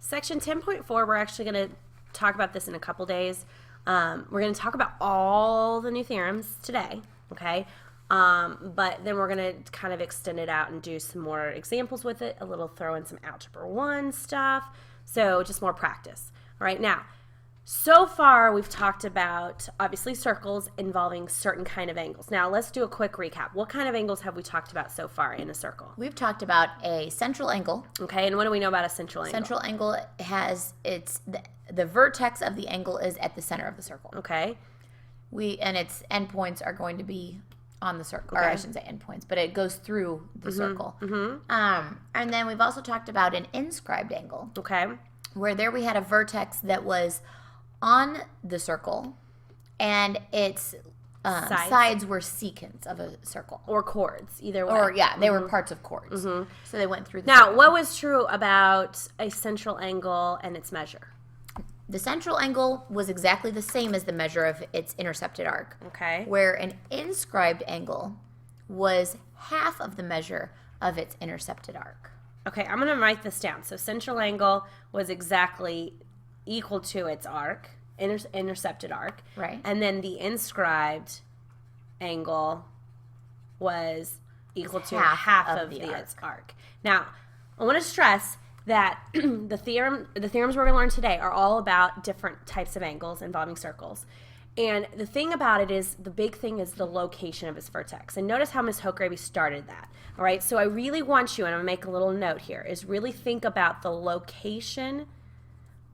Section 10.4, we're actually going to talk about this in a couple days. We're going to talk about all the new theorems today, okay? But then we're going to kind of extend it out and do some more examples with it, a little throw in some Algebra 1 stuff, so just more practice. All right, now, so far we've talked about, obviously, circles involving certain kind of angles. Now, let's do a quick recap. What kind of angles have we talked about so far in a circle? We've talked about a central angle. Okay, and what do we know about a central angle? Central angle has the vertex of the angle is at the center of the circle. Okay. And its endpoints are going to be on the circle, Okay. or I shouldn't say endpoints, but it goes through the circle. Mm-hmm. And then we've also talked about an inscribed angle, Okay. where there we had a vertex that was on the circle, and its sides were secants of a circle. Or chords, either way. Or, yeah, they were parts of chords. So they went through the Now, circle. what was true about a central angle and its measure? The central angle was exactly the same as the measure of its intercepted arc. Okay. Where an inscribed angle was half of the measure of its intercepted arc. Okay, I'm going to write this down. So central angle was exactly equal to its arc, intercepted arc. Right. And then the inscribed angle was equal to half of its arc. Now, I want to stress that the theorems we're going to learn today are all about different types of angles involving circles. And the thing about it is, the big thing is the location of its vertex. And notice how Ms. Hochgraby started that. All right, so I really want you, and I'm going to make a little note here, is really think about the location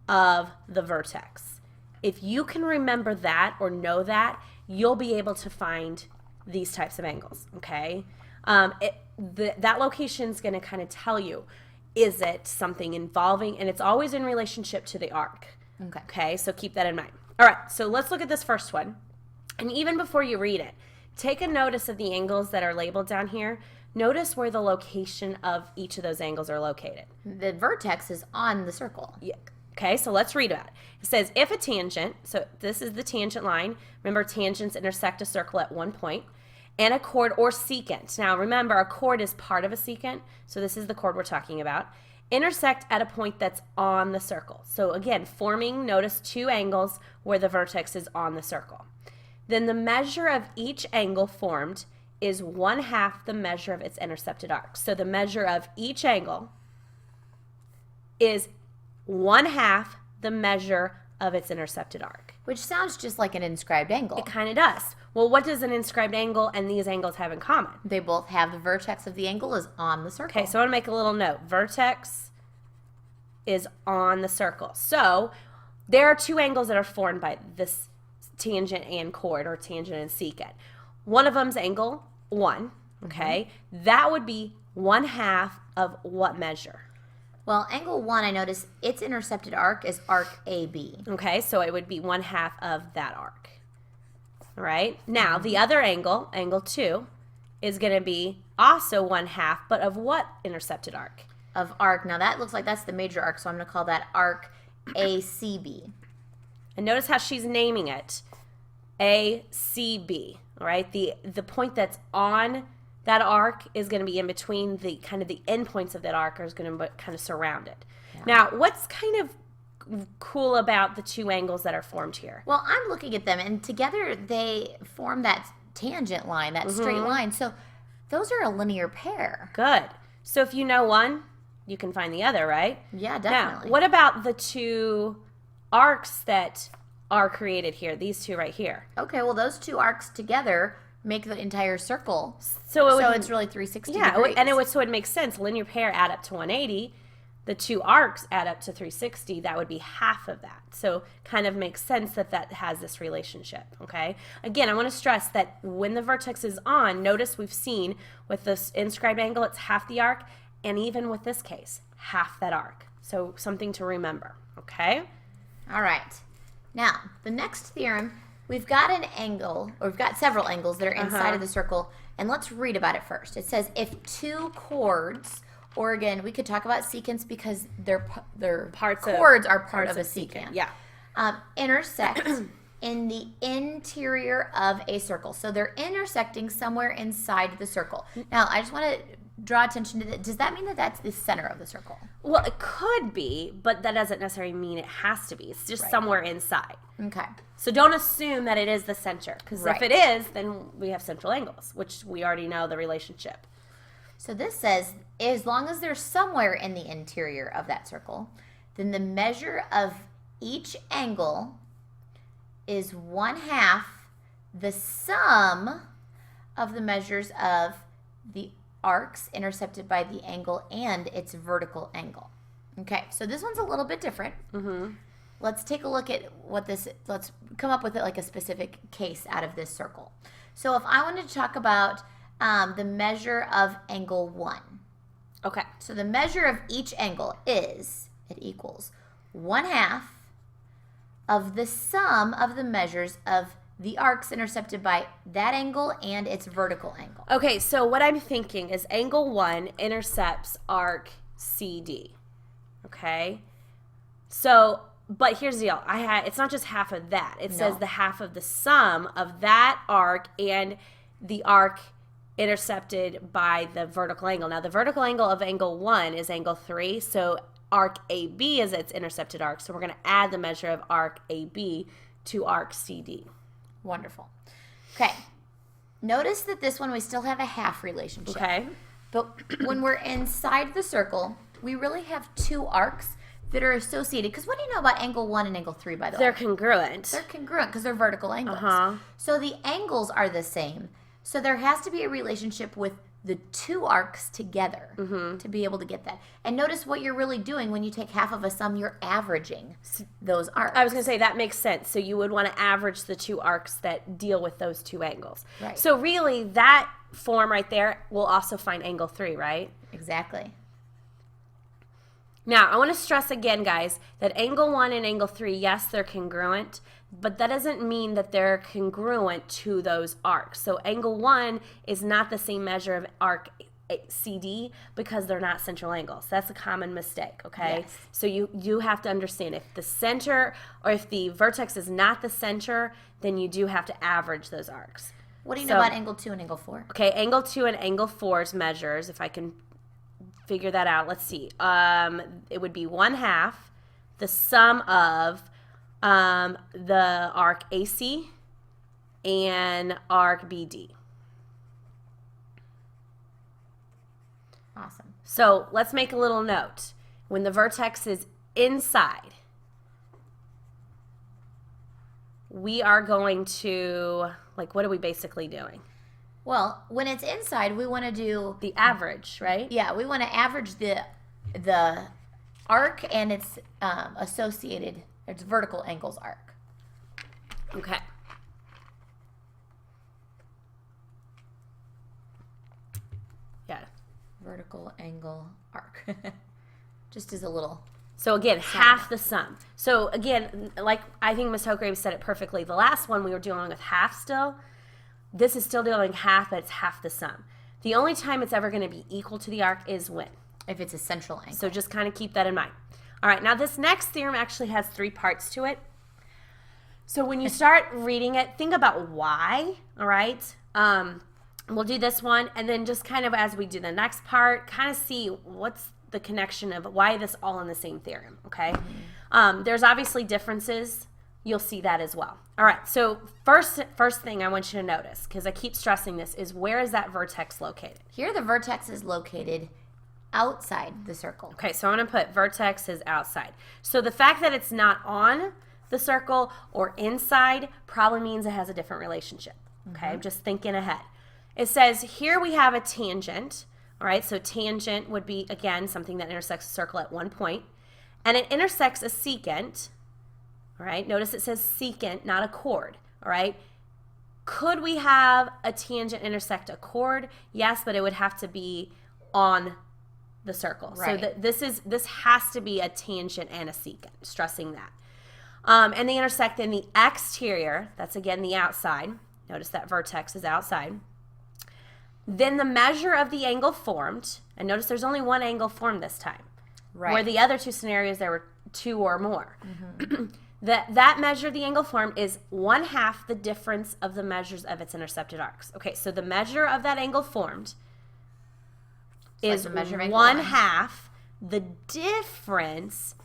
of the vertex. If you can remember that or know that, you'll be able to find these types of angles, okay? That location is going to kind of tell you, is it something involving, and it's always in relationship to the arc. Okay, so keep that in mind. All right, so let's look at this first one. And even before you read it, take a notice of the angles that are labeled down here. Notice where the location of each of those angles are located. The vertex is on the circle. Yeah. Okay, so let's read about it. It says, if a tangent, so this is the tangent line. Remember, tangents intersect a circle at one point. And a chord or secant. Now, remember, a chord is part of a secant, so this is the chord we're talking about. Intersect at a point that's on the circle. So again, forming, notice, two angles where the vertex is on the circle. Then the measure of each angle formed is 1/2 the measure of its intercepted arc. So the measure of each angle is 1/2 the measure of its intercepted arc. Which sounds just like an inscribed angle. It kind of does. Well, what does an inscribed angle and these angles have in common? They both have the vertex of the angle is on the circle. Okay, so I want to make a little note. Vertex is on the circle. So there are two angles that are formed by this tangent and chord, or tangent and secant. One of them's angle 1, okay? That would be 1/2 of what measure? Well, angle 1, I notice its intercepted arc is arc AB. Okay, so it would be 1/2 of that arc. All right? Now, the other angle, angle 2, is going to be also 1/2, but of what intercepted arc? Of arc. Now, that looks like that's the major arc, so I'm going to call that arc ACB. And notice how she's naming it. ACB, all right? The point that's on that arc is going to be in between the kind of the endpoints of that arc, or is going to kind of surround it. Yeah. Now, what's kind of cool about the two angles that are formed here? Well, I'm looking at them, and together they form that tangent line, that straight line. So those are a linear pair. Good. So if you know one, you can find the other, right? Yeah, definitely. Now, what about the two arcs that are created here, these two right here? Okay, well, those two arcs together make the entire circle. So it's really 360 degrees. And so it makes sense. Linear pair add up to 180. The two arcs add up to 360. That would be half of that. So kind of makes sense that that has this relationship, okay? Again, I want to stress that when the vertex is on, notice we've seen with this inscribed angle, it's half the arc, and even with this case, half that arc. So something to remember, okay? All right. Now, the next theorem, we've got an angle, or we've got several angles that are inside of the circle, and let's read about it first. It says if two chords, or again, we could talk about secants because their chords are part of a secant. Yeah. Intersect in the interior of a circle. So they're intersecting somewhere inside the circle. Now, I just want to draw attention to that. Does that mean that that's the center of the circle? Well, it could be, but that doesn't necessarily mean it has to be. It's just somewhere inside. Okay. So don't assume that it is the center, because if it is, then we have central angles, which we already know the relationship. So this says, as long as they're somewhere in the interior of that circle, then the measure of each angle is 1/2 the sum of the measures of the arcs intercepted by the angle and its vertical angle. Okay, so this one's a little bit different. Let's take a look at let's come up with like a specific case out of this circle. So if I wanted to talk about the measure of angle 1. Okay. So the measure of each angle it equals 1/2 of the sum of the measures of the arcs intercepted by that angle and its vertical angle. Okay, so what I'm thinking is angle 1 intercepts arc CD. Okay? So, but here's the deal. It's not just half of that. It says the half of the sum of that arc and the arc intercepted by the vertical angle. Now, the vertical angle of angle 1 is angle 3, so arc AB is its intercepted arc. So we're going to add the measure of arc AB to arc CD. Wonderful. Okay. Notice that this one we still have a half relationship. Okay. But when we're inside the circle, we really have two arcs that are associated. Because what do you know about angle 1 and angle 3, by the way? They're congruent. They're congruent because they're vertical angles. So the angles are the same. So there has to be a relationship with the two arcs together to be able to get that. And notice what you're really doing when you take half of a sum, you're averaging those arcs. I was going to say that makes sense. So you would want to average the two arcs that deal with those two angles. Right. So really that form right there will also find angle 3, right? Exactly. Now, I want to stress again, guys, that angle 1 and angle 3, yes, they're congruent, but that doesn't mean that they're congruent to those arcs. So angle 1 is not the same measure of arc CD because they're not central angles. That's a common mistake, okay? Yes. So you have to understand if the center or if the vertex is not the center, then you do have to average those arcs. What do you know about angle 2 and angle 4? Okay, angle 2 and angle 4's measures, if I can figure that out. Let's see. It would be 1/2 the sum of the arc AC and arc BD. Awesome. So let's make a little note. When the vertex is inside, we are going to, like, what are we basically doing? Well, when it's inside, we want to do the average, right? Yeah, we want to average the arc and its associated, its vertical angles arc. Okay. Yeah. Vertical angle arc. Just as a little. So again, half the sum. So again, like I think Ms. Hochgrave said it perfectly. The last one we were dealing with half still. This is still dealing half, but it's half the sum. The only time it's ever going to be equal to the arc is when? If it's a central angle. So just kind of keep that in mind. All right, now this next theorem actually has 3 parts to it. So when you start reading it, think about why, all right? We'll do this one, and then just kind of as we do the next part, kind of see what's the connection of why this all in the same theorem, okay? There's obviously differences. You'll see that as well. All right, so first thing I want you to notice, because I keep stressing this, is where is that vertex located? Here the vertex is located outside the circle. Okay, so I'm going to put vertex is outside. So the fact that it's not on the circle or inside probably means it has a different relationship. Okay, I'm just thinking ahead. It says here we have a tangent. All right, so tangent would be, again, something that intersects a circle at one point. And it intersects a secant. All right, notice it says secant, not a chord. All right, could we have a tangent intersect a chord? Yes, but it would have to be on the circle. Right. So this has to be a tangent and a secant, stressing that. And they intersect in the exterior. That's, again, the outside. Notice that vertex is outside. Then the measure of the angle formed, and notice there's only one angle formed this time. Right. Where the other 2 scenarios, there were 2 or more. That measure of the angle formed is 1/2 the difference of the measures of its intercepted arcs. Okay, so the measure of that angle formed, is like the measure of angle 1/2 the difference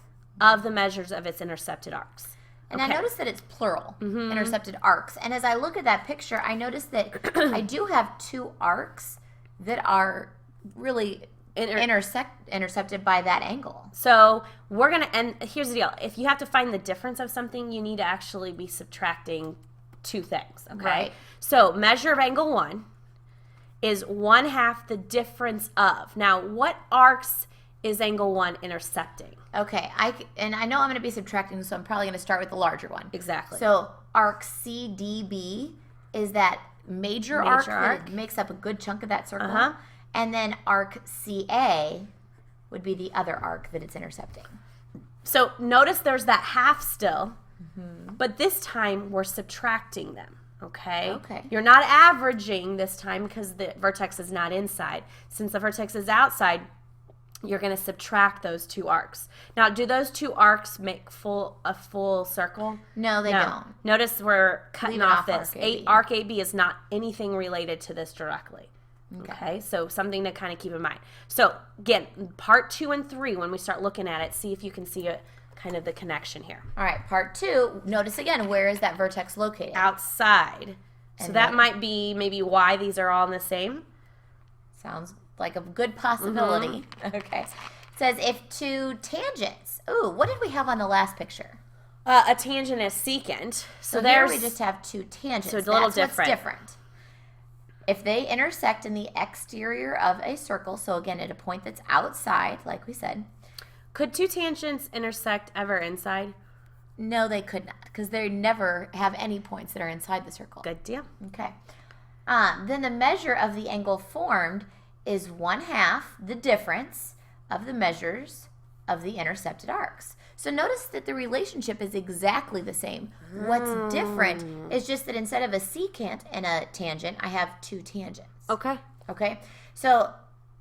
of the measures of its intercepted arcs. And I noticed that it's plural, intercepted arcs. And as I look at that picture, I noticed that I do have 2 arcs that are really intercepted by that angle. So we're going to, and here's the deal. If you have to find the difference of something, you need to actually be subtracting 2 things, okay? Right. So measure of angle 1 is 1/2 the difference of. Now, what arcs is angle 1 intercepting? Okay, I know I'm going to be subtracting, so I'm probably going to start with the larger one. Exactly. So arc CDB is that major arc that makes up a good chunk of that circle. And then arc CA would be the other arc that it's intercepting. So notice there's that half still, but this time we're subtracting them, okay? Okay. You're not averaging this time because the vertex is not inside. Since the vertex is outside, you're going to subtract those 2 arcs. Now, do those 2 arcs make a full circle? No, they don't. Notice we're cutting off this. Arc AB is not anything related to this directly. Okay, so something to kind of keep in mind. So, again, part 2 and 3, when we start looking at it, see if you can see kind of the connection here. All right, part 2, notice again, where is that vertex located? Outside. So that might be maybe why these are all in the same. Sounds like a good possibility. Okay. It says if 2 tangents. Ooh, what did we have on the last picture? A tangent is secant. So there we just have 2 tangents. So it's a little That's what's different. If they intersect in the exterior of a circle, so again at a point that's outside, like we said. Could 2 tangents intersect ever inside? No, they could not, because they never have any points that are inside the circle. Good deal. Okay. Then the measure of the angle formed is 1/2 the difference of the measures of the intercepted arcs. So notice that the relationship is exactly the same. What's different is just that instead of a secant and a tangent, I have 2 tangents. Okay. Okay? So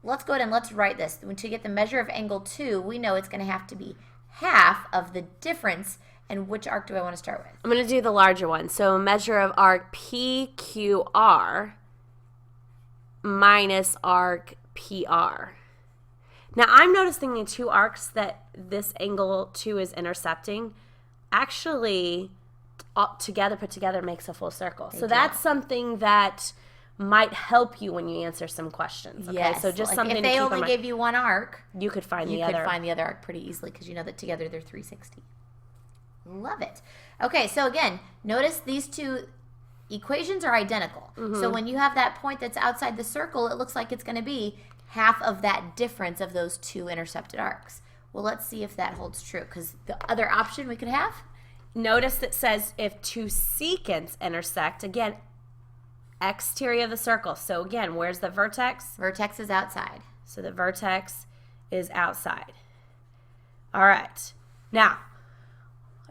let's go ahead and let's write this. To get the measure of angle 2, we know it's going to have to be 1/2 of the difference. And which arc do I want to start with? I'm going to do the larger one. So measure of arc PQR minus arc PR. Now, I'm noticing the 2 arcs that this angle 2 is intercepting actually put together makes a full circle. So that's something that might help you when you answer some questions. Okay, yes. So just like something if to they keep only in mind. gave you 1 arc, You could find you could find the other arc pretty easily because you know that together they're 360. Love it. Okay, so again, notice these 2 equations are identical. So when you have that point that's outside the circle, it looks like it's going to be 1/2 of that difference of those 2 intercepted arcs. Well, let's see if that holds true, because the other option we could have. Notice it says if 2 secants intersect, again, exterior of the circle. So again, where's the vertex? Vertex is outside. So the vertex is outside. All right. Now,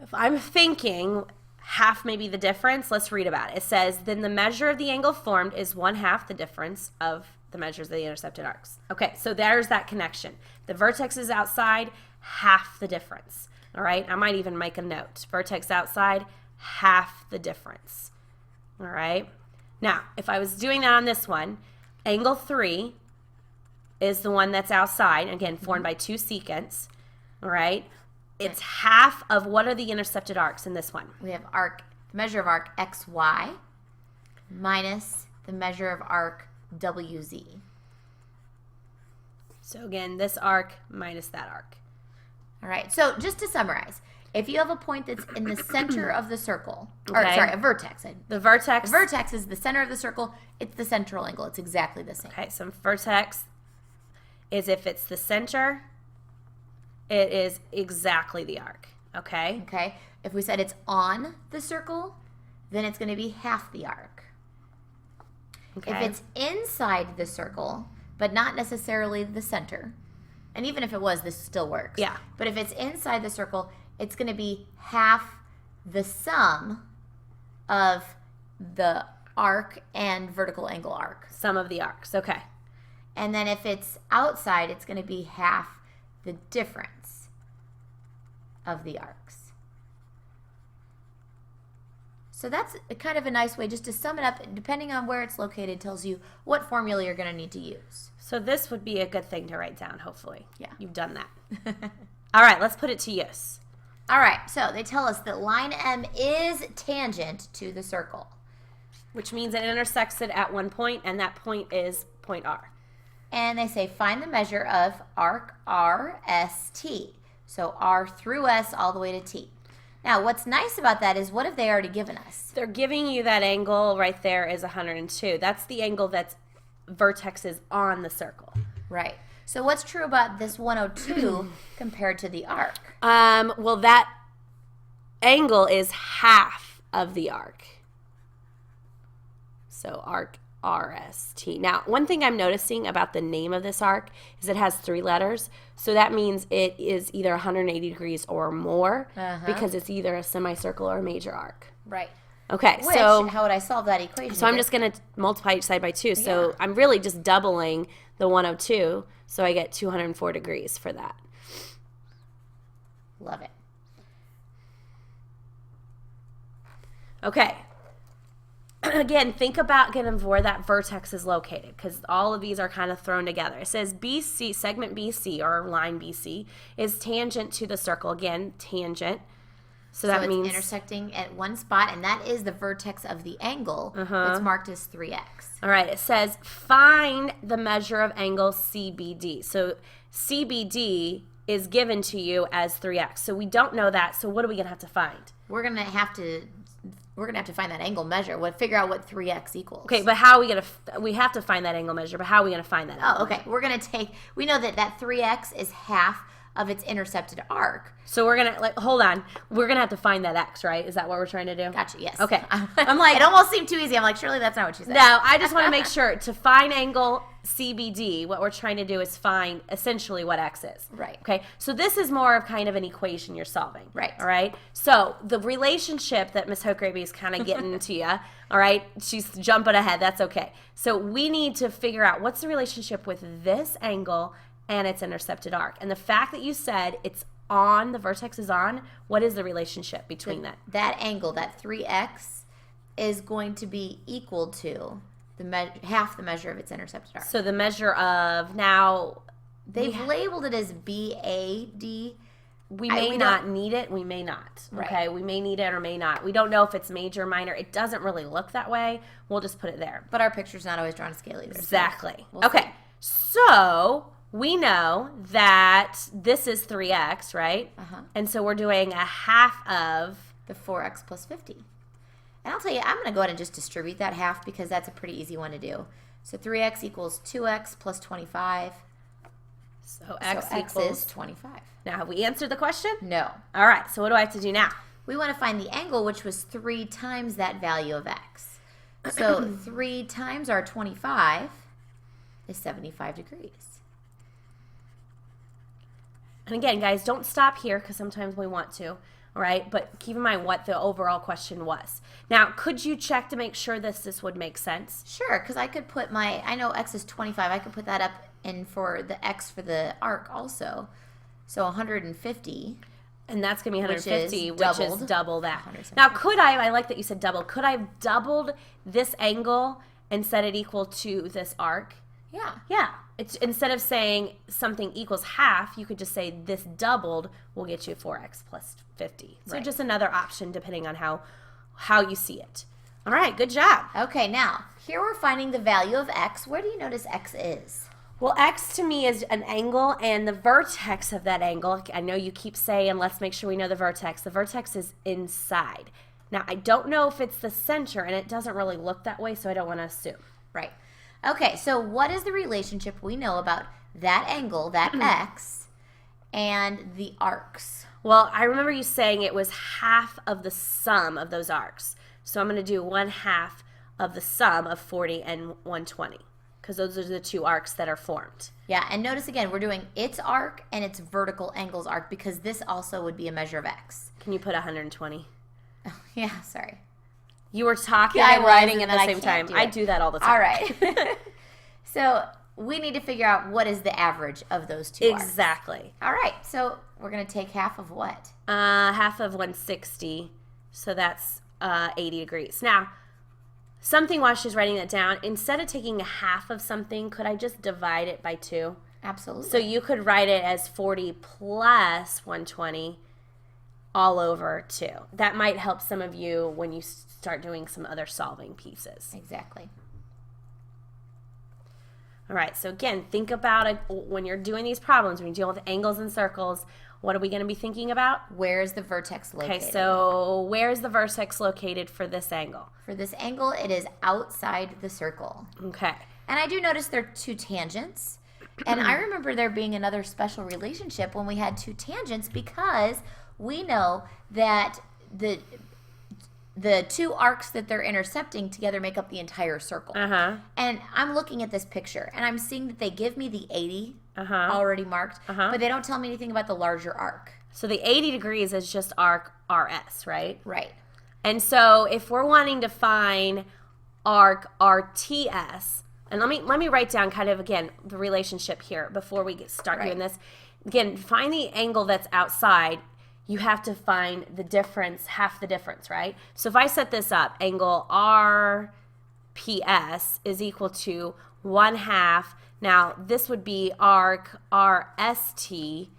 if I'm thinking 1/2 maybe the difference, let's read about it. It says, then the measure of the angle formed is 1/2 the difference of the measures of the intercepted arcs. Okay, so there's that connection. The vertex is outside, 1/2 the difference. All right, I might even make a note. Vertex outside, 1/2 the difference. All right. Now, if I was doing that on this one, angle 3 is the one that's outside, again, formed by 2 secants. All right. It's 1/2 of what are the intercepted arcs in this one? We have arc, the measure of arc XY minus the measure of arc WZ. So again, this arc minus that arc. All right. So just to summarize, if you have a point that's in the center of the circle, or Okay. sorry, a vertex. The vertex. The vertex is the center of the circle. It's the central angle. It's exactly the same. Okay, so vertex is if it's the center, it is exactly the arc. Okay. Okay. If we said it's on the circle, then it's going to be 1/2 the arc. Okay. If it's inside the circle, but not necessarily the center, and even if it was, this still works. Yeah. But if it's inside the circle, it's going to be 1/2 the sum of the arc and vertical angle arc. Sum of the arcs. Okay. And then if it's outside, it's going to be 1/2 the difference of the arcs. So that's kind of a nice way just to sum it up. Depending on where it's located, tells you what formula you're going to need to use. So this would be a good thing to write down, hopefully. Yeah. You've done that. All right, let's put it to use. All right, so they tell us that line M is tangent to the circle. Which means it intersects it at one point, and that point is point R. And they say find the measure of arc RST. So R through S all the way to T. Now, what's nice about that is what have they already given us? They're giving you that angle right there is 102. That's the angle that's vertex is on the circle. Right. So what's true about this 102 compared to the arc? Well, that angle is half of the arc. So arc RST. Now, one thing I'm noticing about the name of this arc is it has 3 letters. So that means it is either 180 degrees or more because it's either a semicircle or a major arc. Right. Okay, Which, so how would I solve that equation? So I'm just going to multiply each side by 2. So I'm really just doubling the 102. So I get 204 degrees for that. Love it. Okay. Again, think about where that vertex is located because all of these are kind of thrown together. It says BC, segment BC or line BC is tangent to the circle. Again, tangent. So that means it's intersecting at one spot, and that is the vertex of the angle that's marked as 3x. All right, it says find the measure of angle CBD. So CBD is given to you as 3x. So we don't know that. So what are we going to have to find? We're gonna have to find that angle measure. Figure out what 3x equals. Okay, but how are we going to, we have to find that angle measure, but how are we going to find that angle okay. measure? We're going to we know that 3x is half of its intercepted arc. So we're going to, hold on. We're going to have to find that x, right? Is that what we're trying to do? Gotcha, yes. Okay. I'm like, it almost seemed too easy. I'm like, surely that's not what you said. No, I just want to make sure to find angle CBD, what we're trying to do is find essentially what x is. Right. Okay, so this is more of kind of an equation you're solving. Right. All right, so the relationship that Miss Hochgraby is kind of getting to you, all right, she's jumping ahead, that's okay. So we need to figure out what's the relationship with this angle and its intercepted arc. And the fact that you said it's on, the vertex is on, what is the relationship between that? That angle, that 3x, is going to be equal to half the measure of its intercepted arc. So the measure of, now... They've labeled it as BAD. We may not need it. We may not. Right. Okay. We may need it or may not. We don't know if it's major or minor. It doesn't really look that way. We'll just put it there. But our picture's not always drawn to scale either. Exactly. So we'll okay. So we know that this is 3x, right? And so we're doing a half of the 4x plus 50. And I'll tell you, I'm going to go ahead and just distribute that half because that's a pretty easy one to do. So 3x equals 2x plus 25. So x is 25. Now, have we answered the question? No. All right. So what do I have to do now? We want to find the angle, which was 3 times that value of x. So 3 times our 25 is 75 degrees. And again, guys, don't stop here because sometimes we want to. All right, but keep in mind what the overall question was. Now, could you check to make sure this would make sense? Sure, because I could put I know x is 25. I could put that up in for the x for the arc also. So 150. And that's going to be 150, which is double that. 175. Now, could I like that you said double, could I have doubled this angle and set it equal to this arc? Yeah. Yeah. It's, instead of saying something equals half, you could just say this doubled will get you 4x plus 50. So just another option depending on how you see it. All right, good job. Okay, now, here we're finding the value of x. Where do you notice x is? Well, x to me is an angle, and the vertex of that angle, I know you keep saying, let's make sure we know the vertex. The vertex is inside. Now, I don't know if it's the center, and it doesn't really look that way, so I don't want to assume. Right. Okay, so what is the relationship we know about that angle, that x, and the arcs? Well, I remember you saying it was half of the sum of those arcs. So I'm going to do 1/2 of the sum of 40 and 120 because those are the two arcs that are formed. Yeah, and notice again, we're doing its arc and its vertical angles arc because this also would be a measure of x. Can you put 120? Oh, yeah, sorry. You were talking and writing at the same time. I do that all the time. All right. So we need to figure out what is the average of those two arcs. Exactly. All right, so we're going to take half of what? Half of 160. So that's 80 degrees. Now, something while she's writing that down, instead of taking half of something, could I just divide it by 2? Absolutely. So you could write it as 40 plus 120 all over 2. That might help some of you when you start doing some other solving pieces. Exactly. All right, so again, think about it when you're doing these problems, when you deal with angles and circles, what are we going to be thinking about? Where is the vertex located? Okay, so where is the vertex located for this angle? For this angle, it is outside the circle. Okay. And I do notice there are 2 tangents. And I remember there being another special relationship when we had 2 tangents, because we know that the 2 arcs that they're intercepting together make up the entire circle. Uh-huh. And I'm looking at this picture, and I'm seeing that they give me the 80 Uh-huh. already marked, Uh-huh. but they don't tell me anything about the larger arc. So the 80 degrees is just arc RS, right? Right. And so if we're wanting to find arc RTS, and let me write down kind of, again, the relationship here before we start doing this. Again, find the angle that's outside. You have to find the difference, half the difference, right? So if I set this up, angle RPS is equal to 1/2. Now, this would be arc RST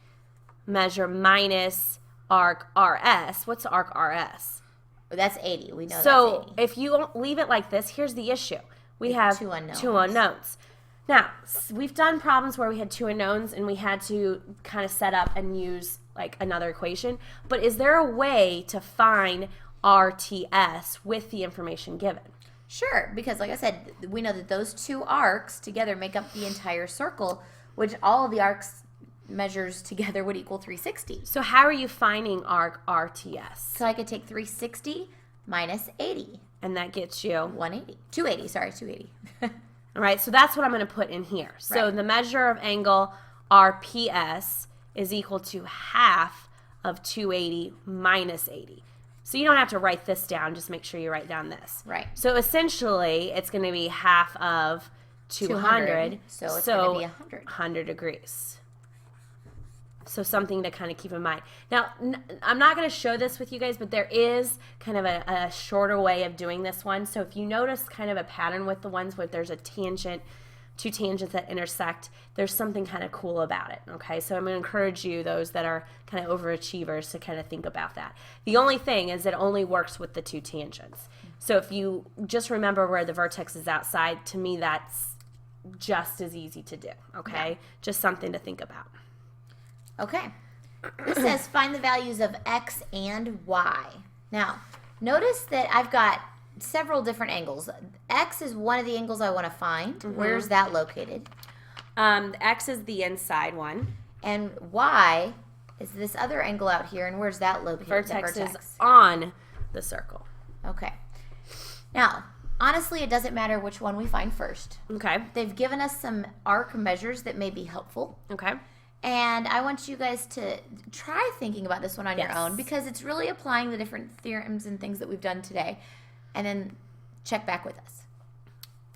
measure minus arc RS. What's arc RS? That's 80. We know So that's 80. if you leave it like this, here's the issue. We have 2 unknowns. 2 unknowns. Now, we've done problems where we had 2 unknowns and we had to kind of set up and use like another equation. But is there a way to find RTS with the information given? Sure, because like I said, we know that those 2 arcs together make up the entire circle, which all of the arcs measures together would equal 360. So how are you finding arc RTS? So I could take 360 minus 80. And that gets you 180. 280, sorry, 280. All right, so that's what I'm going to put in here. So Right. the measure of angle RPS is equal to half of 280 minus 80. So you don't have to write this down, just make sure you write down this. Right. So essentially, it's going to be half of 200. So it's going to be 100. 100 degrees. So something to kind of keep in mind. Now, I'm not going to show this with you guys, but there is kind of a shorter way of doing this one. So if you notice kind of a pattern with the ones where there's a tangent, 2 tangents that intersect, there's something kind of cool about it, okay? So I'm going to encourage you, those that are kind of overachievers, to kind of think about that. The only thing is it only works with the 2 tangents. So if you just remember where the vertex is outside, to me that's just as easy to do, okay? Yeah. Just something to think about. Okay. This says find the values of x and y. Now, notice that I've got several different angles. X is one of the angles I want to find. Where's that located? X is the inside one. And y is this other angle out here, and where's that located? Vertex is on the circle. Okay. Now, honestly, it doesn't matter which one we find first. Okay. They've given us some arc measures that may be helpful. Okay. And I want you guys to try thinking about this one on your Yes. own, because it's really applying the different theorems and things that we've done today. And then check back with us.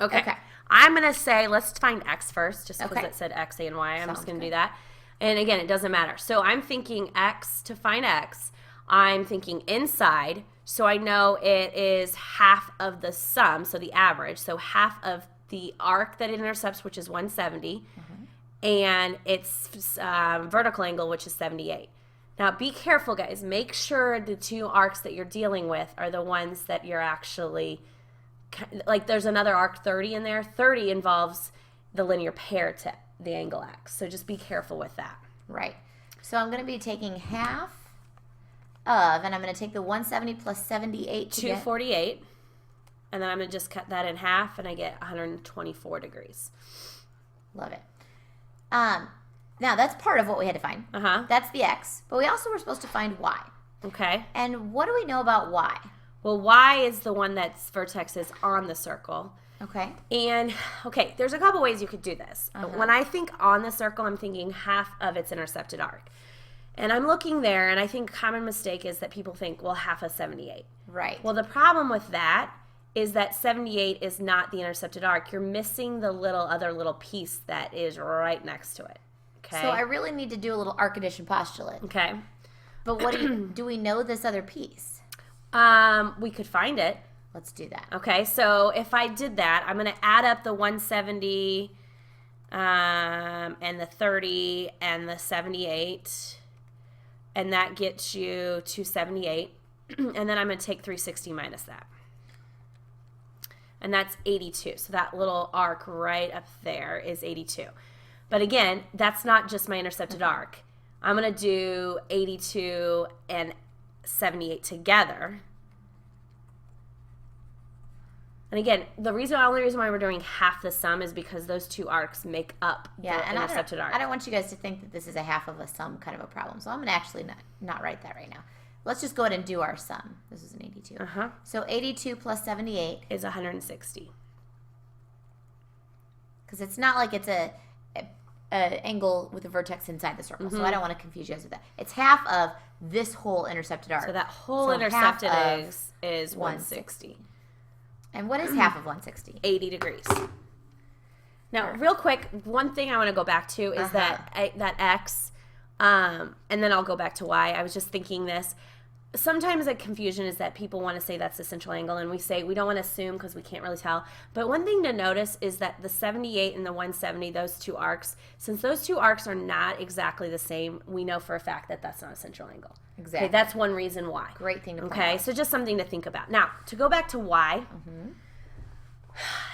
Okay. Okay. I'm going to say let's find X first, just because Okay. it said X, A, and Y. I'm Sounds just going to good. do that. And again, it doesn't matter. So I'm thinking X to find X. I'm thinking inside, so I know it is half of the sum, so the average. So half of the arc that it intercepts, which is 170, and its vertical angle, which is 78. Now, be careful, guys. Make sure the 2 arcs that you're dealing with are the ones that you're actually, like there's another arc 30 in there. 30 involves the linear pair to the angle X. So just be careful with that. Right. So I'm going to be taking half of, and I'm going to take the 170 plus 78 to get 248. And then I'm going to just cut that in half, and I get 124 degrees. Love it. Now, that's part of what we had to find. Uh-huh. That's the x. But we also were supposed to find y. Okay. And what do we know about y? Well, Y is the one that's vertex is on the circle. Okay. And, okay, there's a couple ways you could do this. Uh-huh. When I think on the circle, I'm thinking half of its intercepted arc. And I'm looking there, and I think a common mistake is that people think, well, half of 78. Right. Well, the problem with that is that 78 is not the intercepted arc. You're missing the other little piece that is right next to it. Okay. So I really need to do a little arc addition postulate. Okay. But what do we know this other piece? We could find it. Let's do that. Okay, so if I did that, I'm going to add up the 170 and the 30 and the 78, and that gets you 278. And then I'm going to take 360 minus that. And that's 82. So that little arc right up there is 82. But again, that's not just my intercepted arc. I'm going to do 82 and 78 together. And again, the only reason why we're doing half the sum is because those two arcs make up the intercepted arc. I don't want you guys to think that this is a half of a sum kind of a problem. So I'm going to actually not write that right now. Let's just go ahead and do our sum. This is an 82. So 82 plus 78 is 160. Because it's not like it's a angle with a vertex inside the circle. So I don't want to confuse you guys with that. It's half of this whole intercepted arc. So that whole intercepted is 160. And what is half of 160? 80 degrees. Now, real quick, one thing I want to go back to is that X, and then I'll go back to Y. I was just thinking this. Sometimes the confusion is that people want to say that's the central angle, and we say we don't want to assume because we can't really tell. But one thing to notice is that the 78 and the 170, those two arcs, since those two arcs are not exactly the same, we know for a fact that that's not a central angle. Exactly. Okay, that's one reason why. Great thing to point out. So just something to think about. Now, to go back to Y,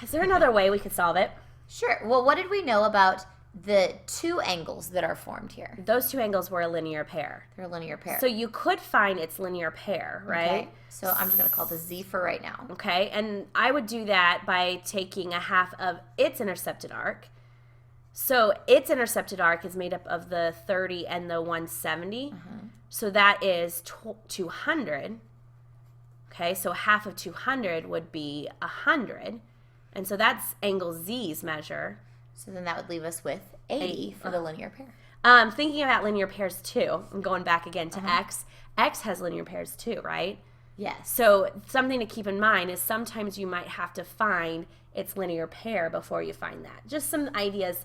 is there another way we could solve it? Sure. Well, what did we know about the two angles that are formed here? Those two angles were a linear pair. They're a linear pair. So you could find its linear pair, right? Okay. So I'm just going to call this Z for right now. Okay. And I would do that by taking a half of its intercepted arc. So its intercepted arc is made up of the 30 and the 170. So that is 200. Okay. So half of 200 would be 100. And so that's angle Z's measure. So then that would leave us with 80 for the linear pair. Thinking about linear pairs too, and going back again to X has linear pairs too, right? Yes. So something to keep in mind is sometimes you might have to find its linear pair before you find that. Just some ideas.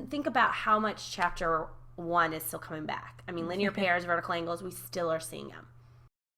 Think about how much chapter 1 is still coming back. I mean, linear pairs, vertical angles, we still are seeing them.